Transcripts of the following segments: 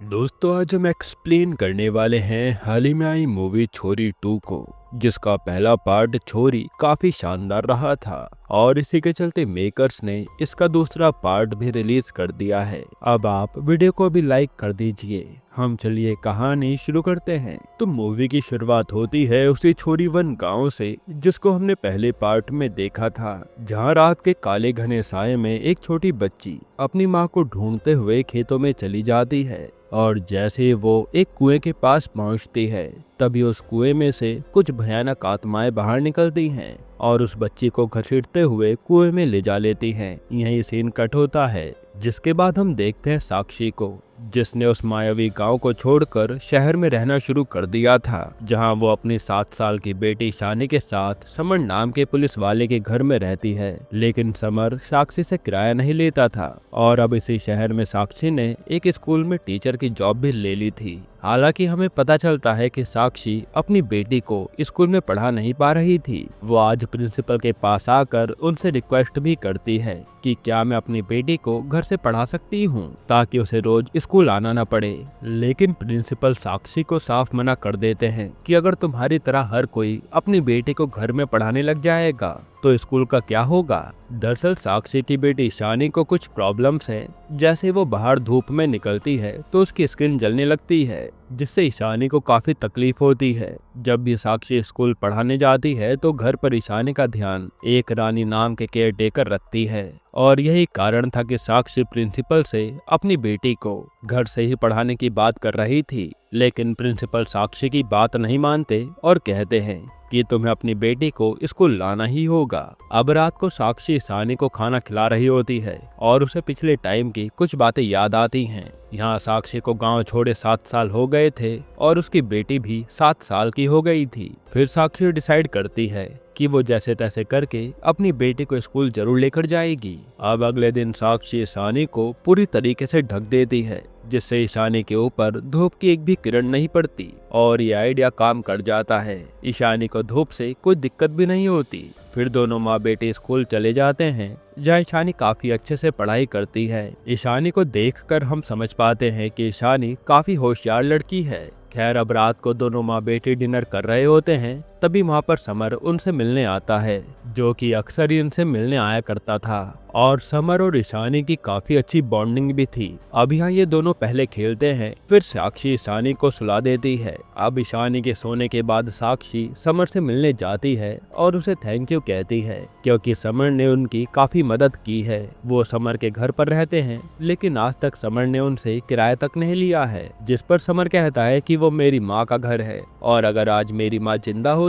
दोस्तों आज हम एक्सप्लेन करने वाले हैं हाल ही में आई मूवी छोरी 2 को, जिसका पहला पार्ट छोरी काफी शानदार रहा था और इसी के चलते मेकर्स ने इसका दूसरा पार्ट भी रिलीज कर दिया है। अब आप वीडियो को भी लाइक कर दीजिए। हम चलिए कहानी शुरू करते हैं। तो मूवी की शुरुआत होती है उसी छोरी 1 गांव से, जिसको हमने पहले पार्ट में देखा था, जहां रात के काले घने साये में एक छोटी बच्ची अपनी मां को ढूंढते हुए खेतों में चली जाती है। और जैसे वो एक कुएं के पास पहुंचती है, तभी उस कुएं में से कुछ भयानक आत्माएं बाहर निकलती हैं और उस बच्ची को घसीटते हुए कुएं में ले जा लेती हैं। यही सीन कट होता है, जिसके बाद हम देखते हैं साक्षी को, जिसने उस मायावी गांव को छोड़कर शहर में रहना शुरू कर दिया था, जहां वो अपनी 7 साल की बेटी शानी के साथ समर नाम के पुलिस वाले के घर में रहती है। लेकिन समर साक्षी से किराया नहीं लेता था और अब इसी शहर में साक्षी ने एक स्कूल में टीचर की जॉब भी ले ली थी। हालांकि हमें पता चलता है कि साक्षी अपनी बेटी को स्कूल में पढ़ा नहीं पा रही थी। वो आज प्रिंसिपल के पास आकर उनसे रिक्वेस्ट भी करती है कि क्या मैं अपनी बेटी को घर से पढ़ा सकती हूँ, ताकि उसे रोज स्कूल आना न पड़े। लेकिन प्रिंसिपल साक्षी को साफ मना कर देते हैं कि अगर तुम्हारी तरह हर कोई अपनी बेटी को घर में पढ़ाने लग जाएगा तो स्कूल का क्या होगा। दरअसल साक्षी की बेटी शानी को कुछ प्रॉब्लम्स हैं। जैसे वो बाहर धूप में निकलती है तो उसकी स्किन जलने लगती है, जिससे ईशानी को काफी तकलीफ होती है। जब भी साक्षी स्कूल पढ़ाने जाती है तो घर पर ईशानी का ध्यान एक रानी नाम के केयर टेकर रखती है और यही कारण था कि साक्षी प्रिंसिपल से अपनी बेटी को घर से ही पढ़ाने की बात कर रही थी। लेकिन प्रिंसिपल साक्षी की बात नहीं मानते और कहते हैं कि तुम्हें अपनी बेटी को स्कूल लाना ही होगा। अब रात को साक्षी ईशानी को खाना खिला रही होती है और उसे पिछले टाइम की कुछ बातें याद आती हैं। यहाँ साक्षी को गांव छोड़े 7 साल हो गए थे और उसकी बेटी भी 7 साल की हो गई थी। फिर साक्षी डिसाइड करती है कि वो जैसे तैसे करके अपनी बेटी को स्कूल जरूर लेकर जाएगी। अब अगले दिन साक्षी ईशानी को पूरी तरीके से ढक देती है, जिससे ईशानी के ऊपर धूप की एक भी किरण नहीं पड़ती और ये आइडिया काम कर जाता है। ईशानी को धूप से कोई दिक्कत भी नहीं होती। फिर दोनों माँ बेटी स्कूल चले जाते हैं, जहाँ ईशानी काफी अच्छे से पढ़ाई करती है। ईशानी को देखकर हम समझ पाते हैं कि ईशानी काफी होशियार लड़की है। खैर अब रात को दोनों माँ बेटी डिनर कर रहे होते हैं, तभी वहाँ पर समर उनसे मिलने आता है, जो कि अक्सर ही उनसे मिलने आया करता था और समर और ईशानी की काफी अच्छी बॉन्डिंग भी थी। अब यहाँ ये दोनों पहले खेलते हैं, फिर साक्षी ईशानी को सुला देती है। अब ईशानी के सोने के बाद साक्षी समर से मिलने जाती है और उसे थैंक यू कहती है, क्योंकि समर ने उनकी काफी मदद की है। वो समर के घर पर रहते हैं, लेकिन आज तक समर ने उनसे किराया तक नहीं लिया है, जिस पर समर कहता है कि वो मेरी माँ का घर है और अगर आज मेरी माँ जिंदा होती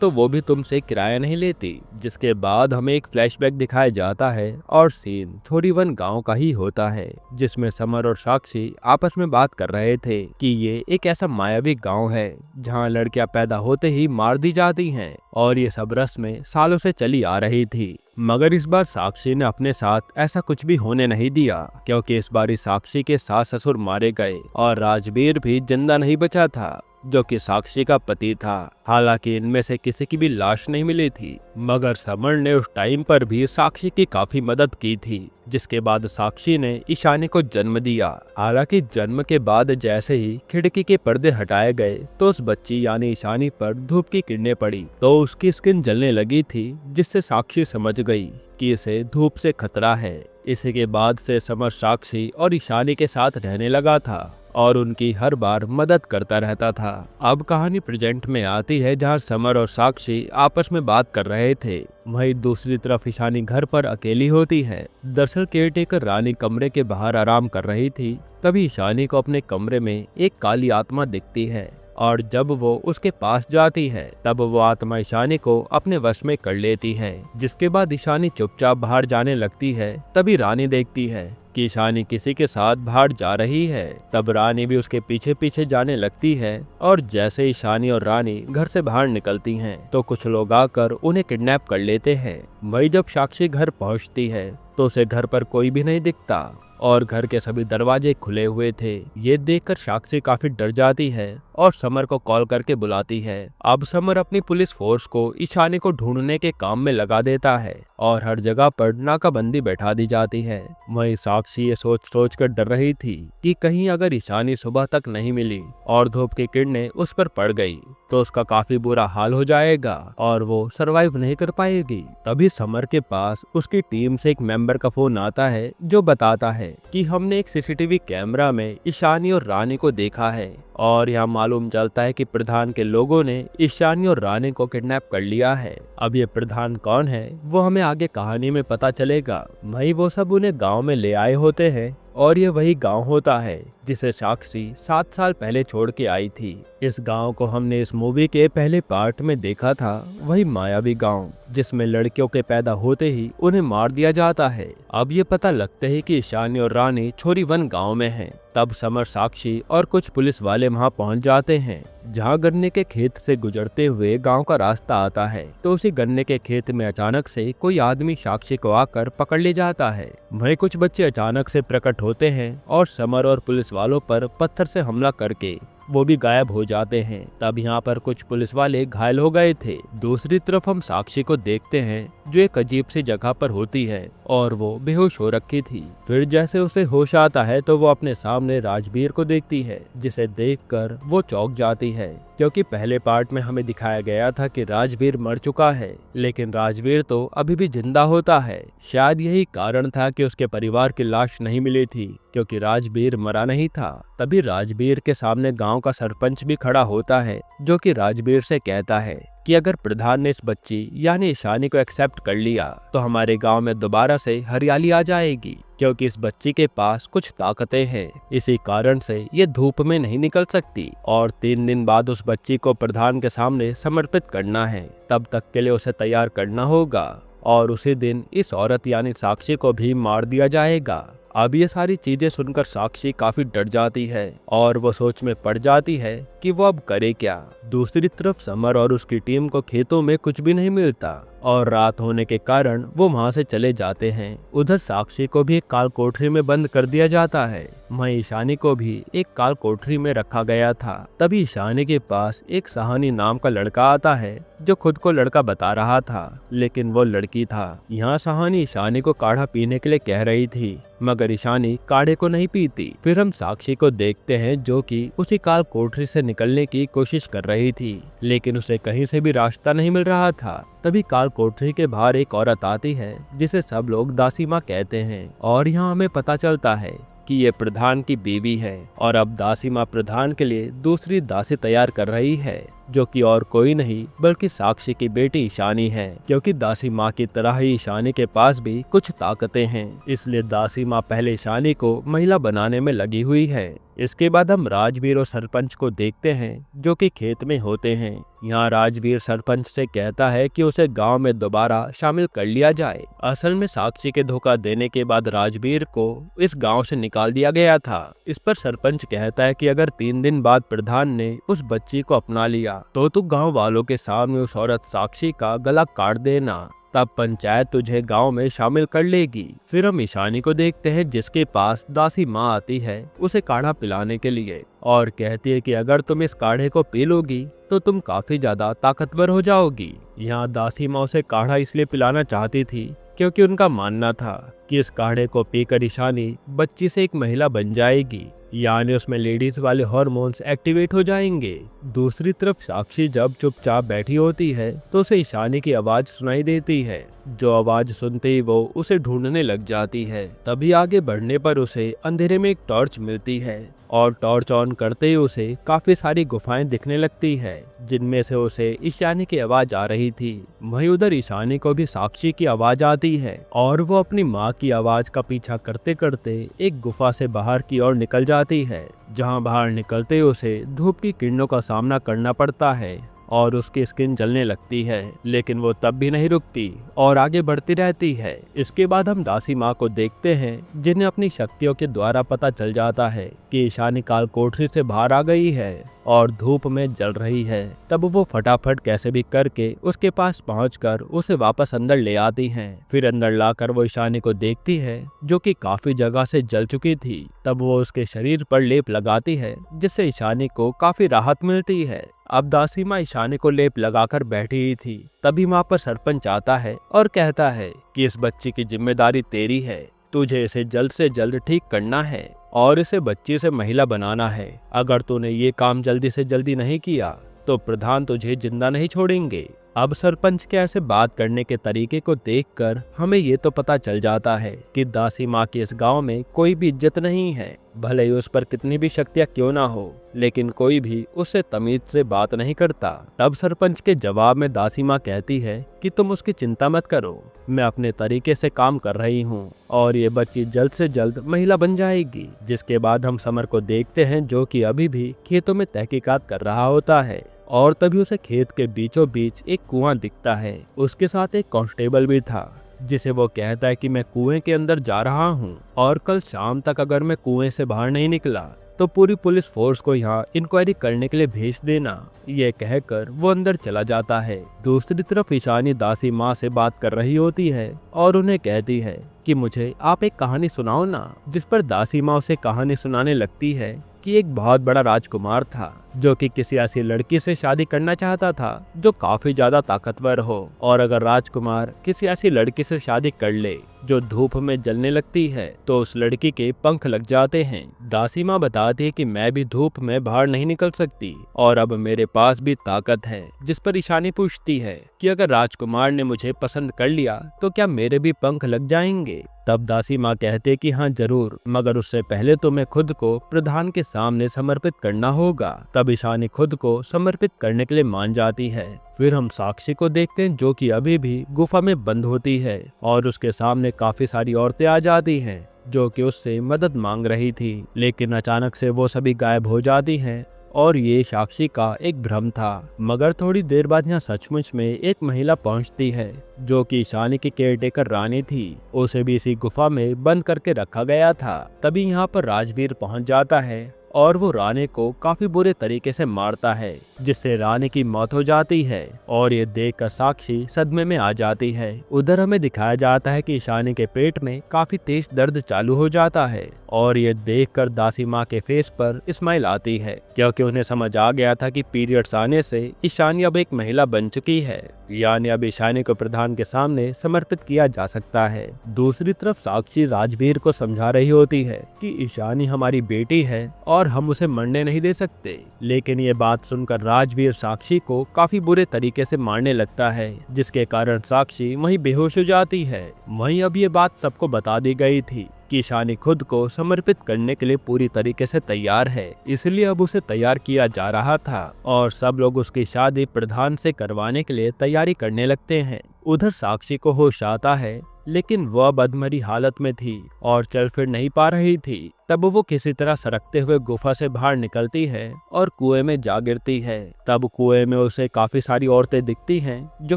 तो वो भी तुमसे किराया नहीं लेती। जिसके बाद हमें एक फ्लैशबैक दिखाया जाता है और सीन छोरी 1 गांव का ही होता है, जिसमें समर और साक्षी आपस में बात कर रहे थे कि ये एक ऐसा मायावी गांव है जहां लड़कियां पैदा होते ही मार दी जाती हैं और ये सब रस्में सालों से चली आ रही थी। मगर इस बार साक्षी ने अपने साथ ऐसा कुछ भी होने नहीं दिया, क्योंकि इस बार साक्षी के सास ससुर मारे गए और राजवीर भी जिंदा नहीं बचा था, जो कि साक्षी का पति था। हालांकि इनमें से किसी की भी लाश नहीं मिली थी, मगर समर ने उस टाइम पर भी साक्षी की काफी मदद की थी, जिसके बाद साक्षी ने ईशानी को जन्म दिया। हालांकि जन्म के बाद जैसे ही खिड़की के पर्दे हटाए गए तो उस बच्ची यानी ईशानी पर धूप की किरणें पड़ी तो उसकी स्किन जलने लगी थी, जिससे साक्षी समझ गई कि इसे धूप से खतरा है। इसी के बाद से समर साक्षी और ईशानी के साथ रहने लगा था और उनकी हर बार मदद करता रहता था। अब कहानी प्रेजेंट में आती है, जहां समर और साक्षी आपस में बात कर रहे थे। वहीं दूसरी तरफ ईशानी घर पर अकेली होती है। दरअसल केयरटेकर रानी कमरे के बाहर आराम कर रही थी, तभी ईशानी को अपने कमरे में एक काली आत्मा दिखती है और जब वो उसके पास जाती है तब वो आत्मा ईशानी को अपने वश में कर लेती है। जिसके बाद ईशानी चुपचाप बाहर जाने लगती है। तभी रानी देखती है कि ईशानी किसी के साथ बाहर जा रही है। तब रानी भी उसके पीछे पीछे जाने लगती है और जैसे ईशानी और रानी घर से बाहर निकलती हैं तो कुछ लोग आकर उन्हें किडनैप कर लेते हैं। वही जब साक्षी घर पहुंचती है तो उसे घर पर कोई भी नहीं दिखता और घर के सभी दरवाजे खुले हुए थे। ये देखकर साक्षी काफी डर जाती है और समर को कॉल करके बुलाती है। अब समर अपनी पुलिस फोर्स को ईशानी को ढूंढने के काम में लगा देता है और हर जगह पर नाकाबंदी बैठा दी जाती है। वहीं साक्षी ये सोच कर डर रही थी कि कहीं अगर ईशानी सुबह तक नहीं मिली और धूप की किरणें उस पर पड़ गई तो उसका काफी बुरा हाल हो जाएगा और वो सरवाइव नहीं कर पाएगी। तभी समर के पास उसकी टीम से एक मेंबर का फोन आता है जो बताता है कि हमने एक सीसीटीवी कैमरा में ईशानी और रानी को देखा है और यहाँ मालूम चलता है कि प्रधान के लोगों ने ईशानी और रानी को किडनैप कर लिया है। अब ये प्रधान कौन है वो हमें आगे कहानी में पता चलेगा। वहीं वो सब उन्हें गांव में ले आए होते हैं और ये वही गांव होता है जिसे साक्षी 7 साल पहले छोड़ के आई थी। इस गांव को हमने इस मूवी के पहले पार्ट में देखा था, वही मायावी गांव जिसमें लड़कियों के पैदा होते ही उन्हें मार दिया जाता है। अब ये पता लगता है कि ईशानी और रानी छोरी वन गांव में हैं। तब समर, साक्षी और कुछ पुलिस वाले वहां पहुंच जाते हैं जहां गन्ने के खेत से गुजरते हुए गांव का रास्ता आता है। तो उसी गन्ने के खेत में अचानक से कोई आदमी साक्षी को आकर पकड़ ले जाता है। वहीं कुछ बच्चे अचानक से प्रकट होते हैं और समर और पुलिस वालों पर पत्थर से हमला करके वो भी गायब हो जाते हैं। तब यहाँ पर कुछ पुलिस वाले घायल हो गए थे। दूसरी तरफ हम साक्षी को देखते हैं जो एक अजीब सी जगह पर होती है और वो बेहोश हो रखी थी। फिर जैसे उसे होश आता है तो वो अपने सामने राजवीर को देखती है जिसे देखकर वो चौंक जाती है क्योंकि पहले पार्ट में हमें दिखाया गया था कि राजवीर मर चुका है, लेकिन राजवीर तो अभी भी जिंदा होता है। शायद यही कारण था कि उसके परिवार की लाश नहीं मिली थी क्योंकि राजवीर मरा नहीं था। तभी राजवीर के सामने गांव का सरपंच भी खड़ा होता है जो कि राजवीर से कहता है कि अगर प्रधान ने इस बच्ची यानी ईशानी को एक्सेप्ट कर लिया तो हमारे गांव में दोबारा से हरियाली आ जाएगी क्योंकि इस बच्ची के पास कुछ ताकतें हैं। इसी कारण से ये धूप में नहीं निकल सकती और 3 दिन बाद उस बच्ची को प्रधान के सामने समर्पित करना है। तब तक के लिए उसे तैयार करना होगा और उसी दिन इस औरत यानी साक्षी को भी मार दिया जाएगा। अब ये सारी चीजें सुनकर साक्षी काफी डर जाती है और वो सोच में पड़ जाती है कि वो अब करे क्या। दूसरी तरफ समर और उसकी टीम को खेतों में कुछ भी नहीं मिलता और रात होने के कारण वो वहां से चले जाते हैं। उधर साक्षी को भी एक काल कोठरी में बंद कर दिया जाता है। वहीं ईशानी को भी एक काल कोठरी में रखा गया था। तभी ईशानी के पास एक सहानी नाम का लड़का आता है जो खुद को लड़का बता रहा था, लेकिन वो लड़की था। यहाँ सहानी ईशानी को काढ़ा पीने के लिए कह रही थी मगर ईशानी काढ़े को नहीं पीती। फिर हम साक्षी को देखते हैं जो कि उसी काल कोठरी से निकलने की कोशिश कर रही थी, लेकिन उसे कहीं से भी रास्ता नहीं मिल रहा था। तभी काल कोठरी के बाहर एक औरत आती है जिसे सब लोग दासी माँ कहते हैं और यहाँ हमें पता चलता है कि ये प्रधान की बीवी है और अब दासी माँ प्रधान के लिए दूसरी दासी तैयार कर रही है जो कि और कोई नहीं बल्कि साक्षी की बेटी ईशानी है। क्योंकि दासी माँ की तरह ही ईशानी के पास भी कुछ ताकतें हैं, इसलिए दासी माँ पहले ईशानी को महिला बनाने में लगी हुई है। इसके बाद हम राजवीर और सरपंच को देखते हैं जो कि खेत में होते हैं। यहाँ राजवीर सरपंच से कहता है कि उसे गांव में दोबारा शामिल कर लिया जाए। असल में साक्षी के धोखा देने के बाद राजवीर को इस गांव से निकाल दिया गया था। इस पर सरपंच कहता है कि अगर 3 दिन बाद प्रधान ने उस बच्ची को अपना लिया तो तू गांव वालों के सामने उस औरत साक्षी का गला काट देना, तब पंचायत तुझे गांव में शामिल कर लेगी। फिर हम ईशानी को देखते हैं जिसके पास दासी माँ आती है उसे काढ़ा पिलाने के लिए और कहती है कि अगर तुम इस काढ़े को पी लोगी तो तुम काफी ज्यादा ताकतवर हो जाओगी। यहाँ दासी माँ उसे काढ़ा इसलिए पिलाना चाहती थी क्योंकि उनका मानना था कि इस काढ़े को पीकर ईशानी बच्ची से एक महिला बन जाएगी, यानी उसमें लेडीज वाले हार्मोन्स एक्टिवेट हो जाएंगे। दूसरी तरफ साक्षी जब चुपचाप बैठी होती है तो उसे ईशानी की आवाज सुनाई देती है, जो आवाज सुनते ही वो उसे ढूंढने लग जाती है। तभी आगे बढ़ने पर उसे अंधेरे में एक टॉर्च मिलती है और टॉर्च ऑन करते ही उसे काफी सारी गुफाएं दिखने लगती है जिनमें से उसे ईशानी की आवाज आ रही थी। वहीं उधर ईशानी को भी साक्षी की आवाज आती है और वो अपनी माँ की आवाज का पीछा करते करते एक गुफा से बाहर की ओर निकल जाती है, जहाँ बाहर निकलते ही उसे धूप की किरणों का सामना करना पड़ता है और उसकी स्किन जलने लगती है, लेकिन वो तब भी नहीं रुकती और आगे बढ़ती रहती है। इसके बाद हम दासी माँ को देखते हैं जिन्हें अपनी शक्तियों के द्वारा पता चल जाता है कि ईशानी काल कोठरी से बाहर आ गई है और धूप में जल रही है। तब वो फटाफट कैसे भी करके उसके पास पहुंचकर उसे वापस अंदर ले आती हैं। फिर अंदर लाकर वो ईशानी को देखती है जो कि काफी जगह से जल चुकी थी। तब वो उसके शरीर पर लेप लगाती है जिससे ईशानी को काफी राहत मिलती है। अब दासी माँ ईशानी को लेप लगाकर बैठी ही थी, तभी वहाँ पर सरपंच आता है और कहता है कि इस बच्ची की जिम्मेदारी तेरी है, तुझे इसे जल्द से जल्द ठीक करना है और इसे बच्ची से महिला बनाना है। अगर तूने ये काम जल्दी से जल्दी नहीं किया तो प्रधान तुझे जिंदा नहीं छोड़ेंगे। अब सरपंच के ऐसे बात करने के तरीके को देखकर हमें ये तो पता चल जाता है कि दासी माँ के इस गांव में कोई भी इज्जत नहीं है। भले ही उस पर कितनी भी शक्तियाँ क्यों ना हो, लेकिन कोई भी उससे तमीज से बात नहीं करता। तब सरपंच के जवाब में दासी माँ कहती है कि तुम उसकी चिंता मत करो, मैं अपने तरीके से काम कर रही हूँ और ये बच्ची जल्द से जल्द महिला बन जाएगी। जिसके बाद हम समर को देखते हैं जो कि अभी भी खेतों में तहकीकात कर रहा होता है और तभी उसे खेत के बीचों बीच एक कुआं दिखता है। उसके साथ एक कांस्टेबल भी था जिसे वो कहता है कि मैं कुएं के अंदर जा रहा हूँ और कल शाम तक अगर मैं कुएं से बाहर नहीं निकला तो पूरी पुलिस फोर्स को यहाँ इंक्वायरी करने के लिए भेज देना। ये कहकर वो अंदर चला जाता है। दूसरी तरफ ईशानी दासी माँ से बात कर रही होती है और उन्हें कहती है कि मुझे आप एक कहानी सुनाओ ना। जिस पर दासी माँ उसे कहानी सुनाने लगती है कि एक बहुत बड़ा राजकुमार था जो कि किसी ऐसी लड़की से शादी करना चाहता था जो काफी ज्यादा ताकतवर हो, और अगर राजकुमार किसी ऐसी लड़की से शादी कर ले जो धूप में जलने लगती है तो उस लड़की के पंख लग जाते हैं। दासी माँ बताती है कि मैं भी धूप में बाहर नहीं निकल सकती और अब मेरे पास भी ताकत है। जिस पर ईशानी पूछती है कि अगर राजकुमार ने मुझे पसंद कर लिया तो क्या मेरे भी पंख लग जाएंगे। तब दासी माँ कहते कि हाँ जरूर, मगर उससे पहले तुम्हें खुद को प्रधान के सामने समर्पित करना होगा। तब ईशानी खुद को समर्पित करने के लिए मान जाती है। फिर हम साक्षी को देखते हैं जो कि अभी भी गुफा में बंद होती है और उसके सामने काफी सारी औरतें आ जाती हैं जो कि उससे मदद मांग रही थी, लेकिन अचानक से वो सभी गायब हो जाती हैं और ये साक्षी का एक भ्रम था। मगर थोड़ी देर बाद यहाँ सचमुच में एक महिला पहुंचती है जो कि ईशानी की केयरटेकर रानी थी। उसे भी इसी गुफा में बंद करके रखा गया था। तभी यहाँ पर राजवीर पहुंच जाता है और वो रानी को काफी बुरे तरीके से मारता है जिससे रानी की मौत हो जाती है और ये देखकर साक्षी सदमे में आ जाती है। उधर हमें दिखाया जाता है कि ईशानी के पेट में काफी तेज दर्द चालू हो जाता है और ये देखकर दासी माँ के फेस पर स्माइल आती है क्योंकि उन्हें समझ आ गया था कि पीरियड्स आने से ईशानी अब एक महिला बन चुकी है, यानी अब ईशानी को प्रधान के सामने समर्पित किया जा सकता है। दूसरी तरफ साक्षी राजवीर को समझा रही होती है कि ईशानी हमारी बेटी है और हम उसे मरने नहीं दे सकते, लेकिन ये बात सुनकर राजवीर साक्षी को काफी बुरे तरीके से मारने लगता है जिसके कारण साक्षी वहीं बेहोश हो जाती है। वहीं अब ये बात सबको बता दी गई थी कि ईशानी खुद को समर्पित करने के लिए पूरी तरीके से तैयार है, इसलिए अब उसे तैयार किया जा रहा था और सब लोग उसकी शादी प्रधान से करवाने के लिए तैयारी करने लगते हैं। उधर साक्षी को होश आता है लेकिन वह बदमरी हालत में थी और चल फिर नहीं पा रही थी। तब वो किसी तरह सरकते हुए गुफा से बाहर निकलती है और कुएं में जा गिरती है। तब कुएं में उसे काफी सारी औरतें दिखती हैं जो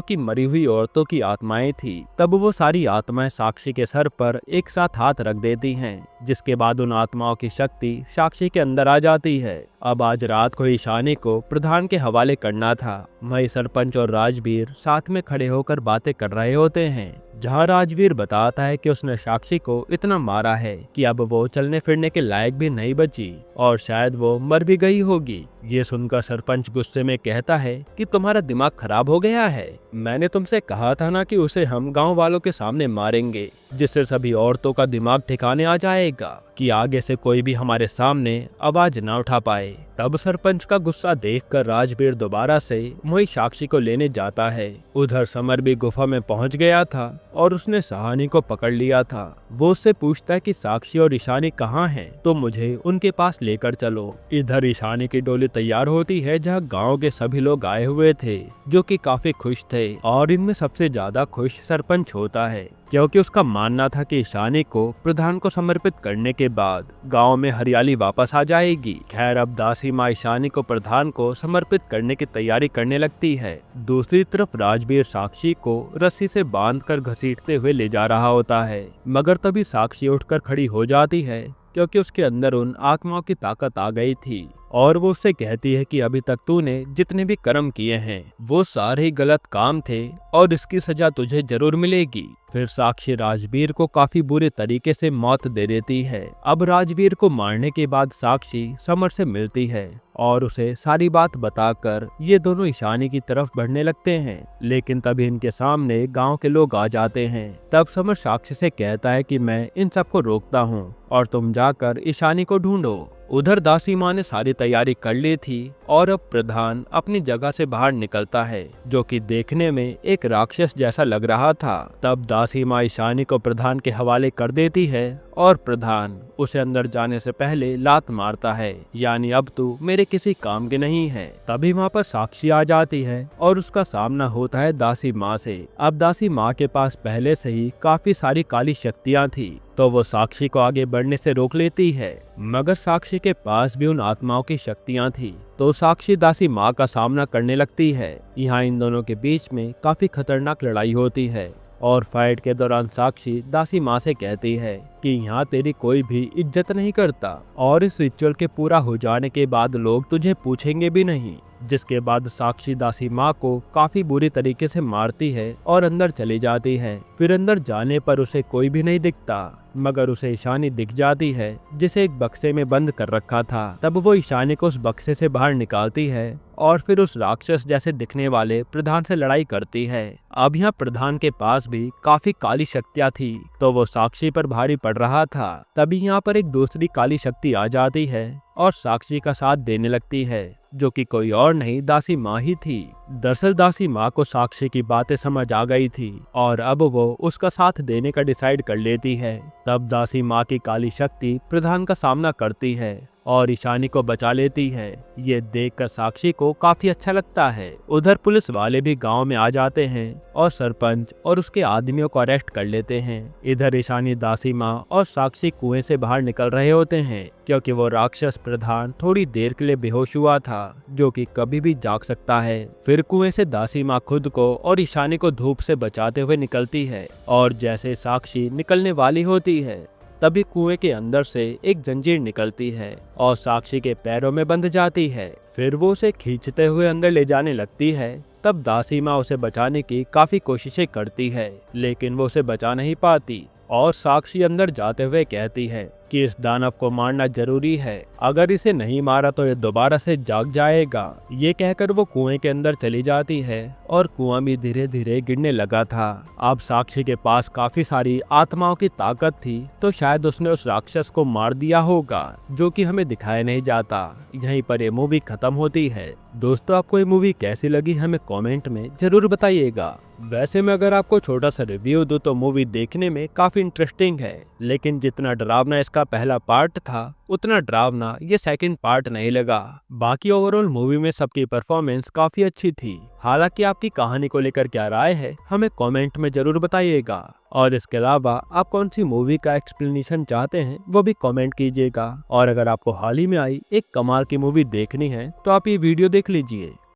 कि मरी हुई औरतों की आत्माएं थी। तब वो सारी आत्माएं साक्षी के सर पर एक साथ हाथ रख देती हैं, जिसके बाद उन आत्माओं की शक्ति साक्षी के अंदर आ जाती है। अब आज रात को ईशानी को प्रधान के हवाले करना था। वही सरपंच और राजवीर साथ में खड़े होकर बातें कर रहे होते हैं, जहां राजवीर बताता है कि उसने साक्षी को इतना मारा है कि अब वो चलने फिरने के लायक भी नहीं बची और शायद वो मर भी गई होगी। ये सुनकर सरपंच गुस्से में कहता है कि तुम्हारा दिमाग खराब हो गया है, मैंने तुमसे कहा था ना कि उसे हम गांव वालों के सामने मारेंगे, जिससे सभी औरतों का दिमाग ठिकाने आ जाएगा कि आगे से कोई भी हमारे सामने आवाज ना उठा पाए। तब सरपंच का गुस्सा देखकर राजवीर दोबारा से वही साक्षी को लेने जाता है। उधर समर भी गुफा में पहुंच गया था और उसने सहानी को पकड़ लिया था। वो उससे पूछता है कि साक्षी और ईशानी कहाँ हैं, तो मुझे उनके पास लेकर चलो। इधर ईशानी की डोली तैयार होती है जहाँ गांव के सभी लोग आए हुए थे, जो कि काफी खुश थे। और इनमें सबसे ज्यादा खुश सरपंच होता है, क्योंकि उसका मानना था कि ईशानी को प्रधान को समर्पित करने के बाद गांव में हरियाली वापस आ जाएगी। खैर, अब दासी माँ ईशानी को प्रधान को समर्पित करने की तैयारी करने लगती है। दूसरी तरफ राजवीर साक्षी को रस्सी से बांधकर घसीटते हुए ले जा रहा होता है, मगर तभी साक्षी उठकर खड़ी हो जाती है, क्योंकि उसके अंदर उन आत्माओं की ताकत आ गई थी। और वो उससे कहती है कि अभी तक तूने जितने भी कर्म किए हैं वो सारे ही गलत काम थे और इसकी सजा तुझे जरूर मिलेगी। फिर साक्षी राजवीर को काफी बुरे तरीके से मौत दे देती है। अब राजवीर को मारने के बाद साक्षी समर से मिलती है और उसे सारी बात बताकर ये दोनों ईशानी की तरफ बढ़ने लगते हैं, लेकिन तभी इनके सामने गांव के लोग आ जाते हैं। तब समर साक्षी से कहता है कि मैं इन सबको रोकता हूँ और तुम जाकर ईशानी को ढूंढो। उधर दासी माँ ने सारी तैयारी कर ली थी और अब प्रधान अपनी जगह से बाहर निकलता है, जो कि देखने में एक राक्षस जैसा लग रहा था। तब दासी माँ ईशानी को प्रधान के हवाले कर देती है और प्रधान उसे अंदर जाने से पहले लात मारता है, यानी अब तू मेरे किसी काम के नहीं है। तभी वहाँ पर साक्षी आ जाती है और उसका सामना होता है दासी माँ से। अब दासी माँ के पास पहले से ही काफी सारी काली शक्तियाँ थी, तो वो साक्षी को आगे बढ़ने से रोक लेती है, मगर साक्षी के पास भी उन आत्माओं की शक्तियाँ थी, तो साक्षी दासी माँ का सामना करने लगती है। यहाँ इन दोनों के बीच में काफी खतरनाक लड़ाई होती है और फाइट के दौरान साक्षी दासी माँ से कहती है कि यहाँ तेरी कोई भी इज्जत नहीं करता और इस रिचुअल के पूरा हो जाने के बाद लोग तुझे पूछेंगे भी नहीं। जिसके बाद साक्षी दासी माँ को काफी बुरी तरीके से मारती है और अंदर चली जाती है। फिर अंदर जाने पर उसे कोई भी नहीं दिखता, मगर उसे ईशानी दिख जाती है, जिसे एक बक्से में बंद कर रखा था। तब वो ईशानी को उस बक्से से बाहर निकालती है और फिर उस राक्षस जैसे दिखने वाले प्रधान से लड़ाई करती है। अब यहाँ प्रधान के पास भी काफी काली शक्तियाँ थी, तो वो साक्षी पर भारी पड़ रहा था। तभी यहाँ पर एक दूसरी काली शक्ति आ जाती है और साक्षी का साथ देने लगती है, जो कि कोई और नहीं दासी माँ ही थी। दरअसल दासी माँ को साक्षी की बातें समझ आ गई थी और अब वो उसका साथ देने का डिसाइड कर लेती है। तब दासी माँ की काली शक्ति प्रधान का सामना करती है और ईशानी को बचा लेती है। ये देखकर साक्षी को काफी अच्छा लगता है। उधर पुलिस वाले भी गांव में आ जाते हैं और सरपंच और उसके आदमियों को अरेस्ट कर लेते हैं। इधर ईशानी दासी माँ और साक्षी कुएं से बाहर निकल रहे होते हैं, क्योंकि वो राक्षस प्रधान थोड़ी देर के लिए बेहोश हुआ था, जो कि कभी भी जाग सकता है। फिर कुएं से दासी माँ खुद को और ईशानी को धूप से बचाते हुए निकलती है और जैसे साक्षी निकलने वाली होती है, तभी कुएं के अंदर से एक जंजीर निकलती है और साक्षी के पैरों में बंध जाती है। फिर वो उसे खींचते हुए अंदर ले जाने लगती है। तब दासी माँ उसे बचाने की काफी कोशिशें करती है, लेकिन वो उसे बचा नहीं पाती और साक्षी अंदर जाते हुए कहती है कि इस दानव को मारना जरूरी है, अगर इसे नहीं मारा तो ये दोबारा से जाग जाएगा। ये कहकर वो कुएं के अंदर चली जाती है और कुआं भी धीरे धीरे गिरने लगा था। अब साक्षी के पास काफी सारी आत्माओं की ताकत थी, तो शायद उसने उस राक्षस को मार दिया होगा, जो कि हमें दिखाया नहीं जाता। यहीं पर ये मूवी खत्म होती है। दोस्तों, आपको ये मूवी कैसी लगी हमें कमेंट में जरूर बताइएगा। वैसे में अगर आपको छोटा सा रिव्यू दूं तो मूवी देखने में काफी इंटरेस्टिंग है, लेकिन जितना डरावना इसका पहला पार्ट था उतना डरावना ये सेकंड पार्ट नहीं लगा। बाकी ओवरऑल मूवी में सबकी परफॉर्मेंस काफी अच्छी थी। हालांकि आपकी कहानी को लेकर क्या राय है हमें कमेंट में जरूर बताइएगा, और इसके अलावा आप कौन सी मूवी का एक्सप्लेनेशन चाहते हैं वो भी कमेंट कीजिएगा। और अगर आपको हाल ही में आई एक कमाल की मूवी देखनी है तो आप ये वीडियो देख लीजिए।